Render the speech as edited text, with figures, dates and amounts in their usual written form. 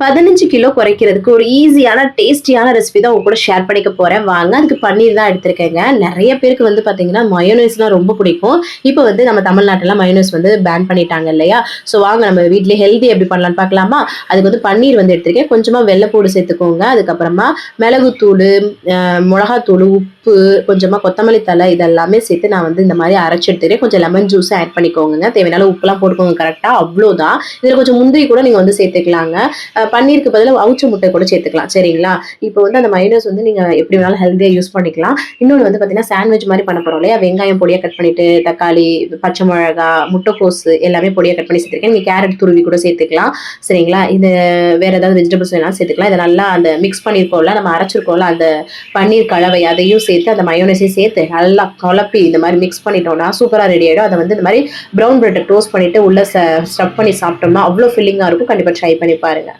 15 kilo குறைக்கிறதுக்கு ஒரு ஈஸியான, டேஸ்டியான ரெசிபி தான் உங்க கூட ஷேர் பண்ணிக்க போறேன். வாங்க. அதுக்கு பன்னீர் தான் எடுத்திருக்கேங்க. நெறைய பேருக்கு வந்து பார்த்தீங்கன்னா, மயோனைஸ்னா ரொம்ப பிடிக்கும். இப்ப வந்து நம்ம தமிழ்நாட்டுல மயோனைஸ் வந்து பேன் பண்ணிட்டாங்க இல்லையா? ஸோ வாங்க நம்ம வீட்லயே ஹெல்த்தி எப்படி பண்ணலான்னு பார்க்கலாமா? அதுக்கு வந்து பன்னீர் வந்து எடுத்திருக்கேன். கொஞ்சமா வெள்ளப்பூடு சேர்த்துக்கோங்க. அதுக்கப்புறமா மிளகுத்தூளு, மொளகாத்தூளு, உப்பு, கொஞ்சமா கொத்தமல்லி தழை இதெல்லாமே சேர்த்து நான் வந்து இந்த மாரி அரைச்சு எடுத்துக்கிறேன். கொஞ்சம் லெமன் ஜூஸ ஆட் பண்ணிக்கோங்கங்க. தேவையான அளவு உப்புலாம் போட்டுக்கோங்க கரெக்ட்டா. அவ்ளோதான். இதுல கொஞ்சம் முந்திரி கூட நீங்க வந்து சேர்த்துக்கலாங்க. பன்னீருக்கு பதிலா அவிச்ச முட்டை கூட சேர்த்துக்கலாம். சரிங்களா? இப்போ வந்து அந்த மயோனைஸ் வந்து நீங்க எப்படி வேணாலும் ஹெல்த்தியா யூஸ் பண்ணிக்கலாம். இன்னொன்னு வந்து பார்த்தீங்கன்னா, சாண்ட்விச் மாரி பண்ண போறோம் இல்லையா? வெங்காயம் பொடியா கட் பண்ணிட்டு, தக்காளி, பச்சை மிளகா, முட்டைக்கோசு எல்லாமே பொடியா கட் பண்ணி சேர்த்துருக்கேன். நீங்க கேரட் துருவி கூட சேர்த்துக்கலாம். சரிங்களா? இது வேற ஏதாவது வெஜிடபிள்ஸ் வேணாலும் சேர்த்துக்கலாம். இத நல்லா அந்த மிக்ஸ் பண்ணியிருக்கோம்ல, நம்ம அரைச்சிருக்கோம்ல, அந்த பன்னீர் கலவை அதையும் சேர்த்து, அந்த மயோனைஸையும் சேர்த்து நல்லா குழப்பி இந்த மாரி மிக்ஸ் பண்ணிட்டோம்னா, சூப்பரா ரெடி ஆயிடும். அத வந்து இந்த மாரி ப்ரவுன் பிரெட்ட டோஸ்ட் பண்ணிட்டு உள்ள ஸ்டஃப் பண்ணி சாப்பிட்டோம்னா, அவ்ளோ ஃபில்லிங்கா இருக்கும். கண்டிப்பா ட்ரை பண்ணி பாருங்க.